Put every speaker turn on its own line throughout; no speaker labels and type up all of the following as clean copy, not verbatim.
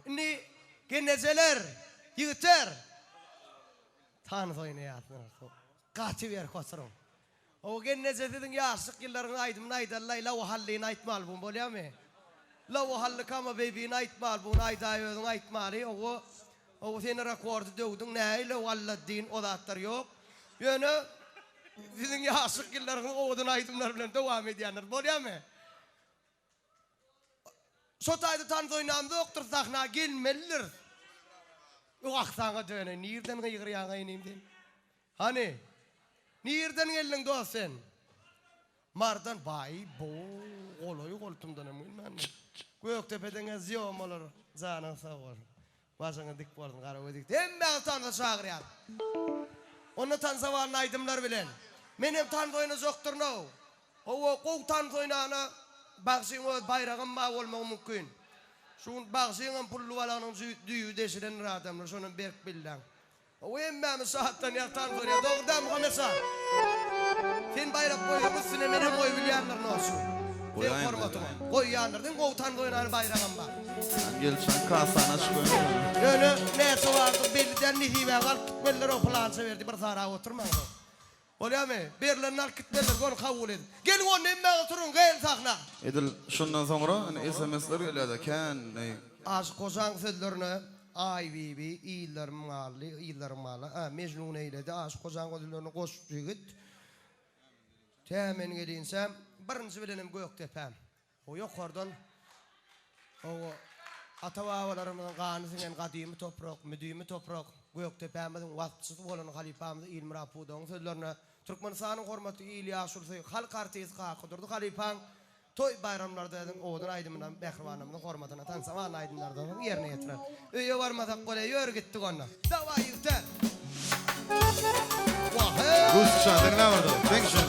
Inni geneceler, yigitler. Tanız oynayatlar. Kaçı ver koçrum. O genece dedin yaşlık yılların aydım naydallay la o hallini aytmal bu bolya mı? La o halli kama bebeğini aytmal bu naydayodun aytmali o seni rekordu dövdün neyle o alladin o da atlar yok. Yani sizin yaşlık yılların oğudun aydımlar bilen devam ediyenler bolya mı? Sotaydı tanız oynamdı oktur sahna gelmeliler. O aksana döne nereden gıyır yana ineyim. Hani? Nereden geldin dost sen? Mardan bay bo oloyu koltumdan emin ben. Göktepe'den eziyom olur. Canın sağ ol. Başına dik vurdun kara ödik. Hemen tanrı çağırıyor. Onu tanrı var aydımlar bilen. Benim tanrı oyunu yoktur no. O kol tanrı oynağına baksın o bayrağın ma olmak mümkün. Şun baksın pullu alanın düğü deşilen adamlar şunun berk bilden. O hemen saatten ya tanrı oynuyor. Doğrudan mı sen bayrak koyuyor musun? Benim koy bilyanlar nasıl? Sen formatıma. Koy yanlardın, koy tanrı oynağını bayrağın bak.
Gel sen kasana çıkıyor.
Öyle neyse vardı belirden nihive var. Kitmeler o plansı verdi bir zara oturmayın. Oluyor mu? Berlerin al kitmeler onu kabul edin. Gelin onun emme oturun gel sahna.
Edil şundan sonra SMS'ler geliyor ken.
Az kozan sözlerine ay bibi iyiler malı. Mecnun eyledi az kozan sözlerine koştu git. Temen gelinsem birinci bilenim Göktepe'm. O yok oradan. O atavalarımızın kanısının kadimi toprak, müdüğümü toprak. Göktepe'mizin vaktsız olan halifamızın İlmi Rapu'dan sözlerine Türkmenistan'ın hormatı İlyas Sulsu'yu halk artist kakıdırdı. Halifan toy bayramlarda edin oğudun aydımından Behrivan'ımızın hormatına tansaman aydınlardan yerine getiren. Üye varmasak kolay yürü gittik onunla. Dava yükter.
Rus çadırı ne vardı? Denk şunu.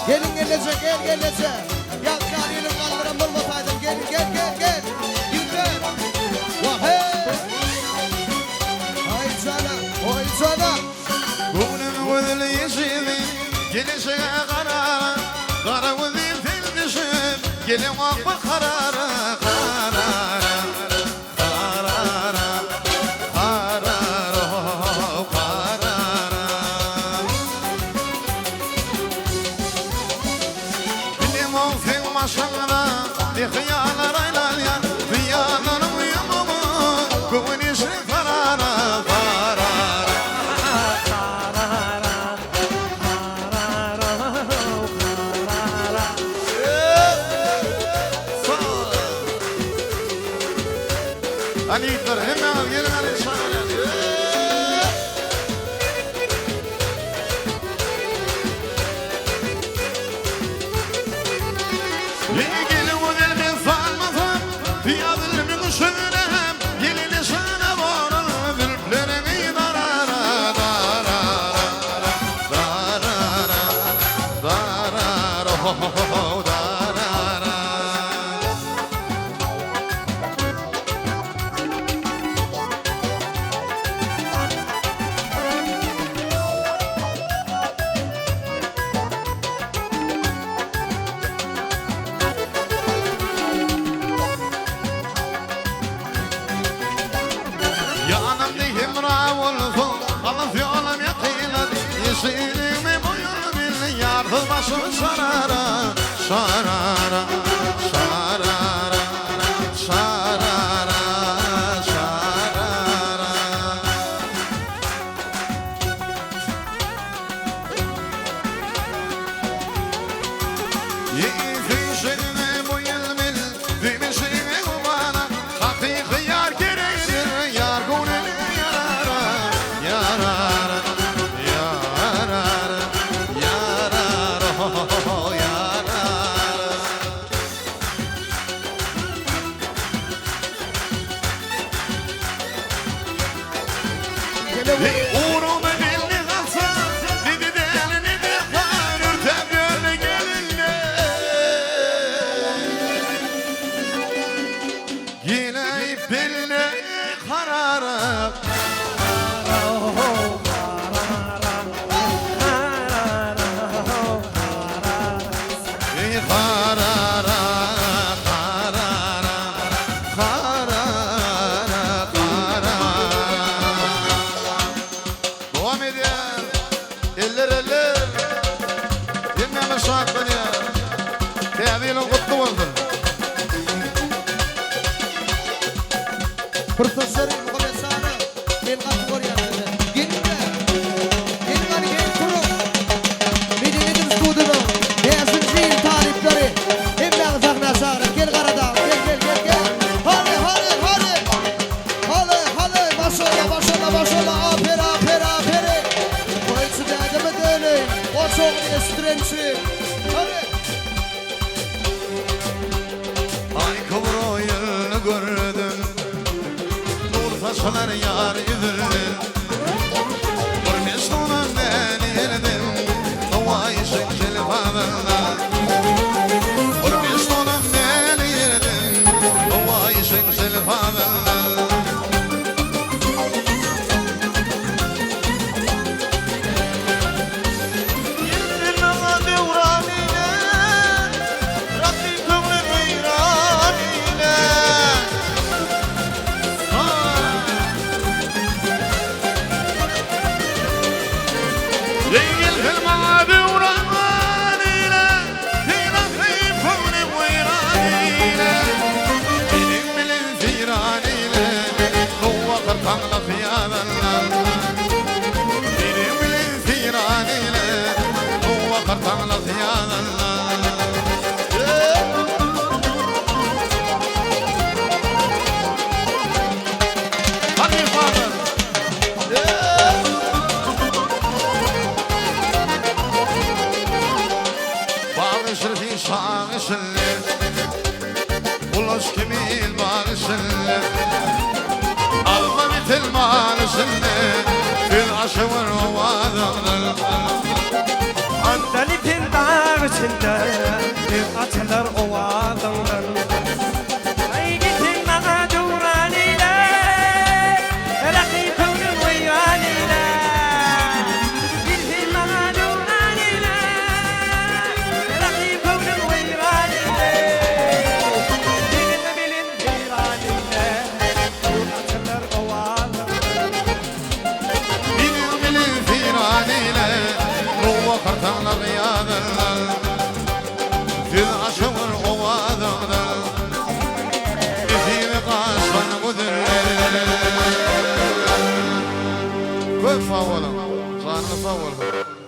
Gelin gelecek gel gelecek. Yak yarıyla kaldıran bulmasaydım gel. Yükler. Oy sana.
Gönlüm ödül yeşili gelişe karara. Kara ödül tel düşüp gelin vakfı karara. Hıyalar aylar yan, hıyalarım uyumumu, kuvun işi karara, karara. Hani gitler hemen gelin hadi şahane. Başım şarara, şarara, şarara, şarara, şarara. Yefişine bu yılmil, demişine kumana, hakiki yar gerektir, yar gönlünü yarara, yarara, yarara. Oh, yara. Uğrumu belli kalsa, ne de deli ne de kar, ürtem gönlü gelinle. Yine belli karara. Karara Devam ediyor. Eller. Dinleme şartlar ya. Tevhidin kutlu olsun.
Profesör Muhammed Sağlı, ben kategoriyasında. Gelin kurun. Medeniyetin studunu, Beyazın Zeyl tarifleri. Hem ağzakna sağırı, gel karada, gel. Hadi. Maşallah, aferi. Koyucu dağdımı dönün, o çok estrençli. Hadi.
Ay kıvrıyını gördüm. Nur taşlar yar yüzürdüm. Görmüş onun beni yerdim. Vay şekil fadıllar. Görmüş onun beni yerdim. Vay şekil fadıllar. Ulaş kimil bağışınlı Alma bitil mağışınlı Bir aşımın ovadınlı
Andalipin bağışında Bir açılar ovadınlar Ay gittin bana duranıyla Rakipinin uyyanıyla Gittin bana duranıyla Rakipinin uyyanıyla Dilini bilin viranıyla Bir açılar ovadınlar
Benim bilin firaniyle Ruva kartanlar riyadınlar Bir aşımın ovadınlar İzini kaşlan müdürler Köp favolum Sanlı favolum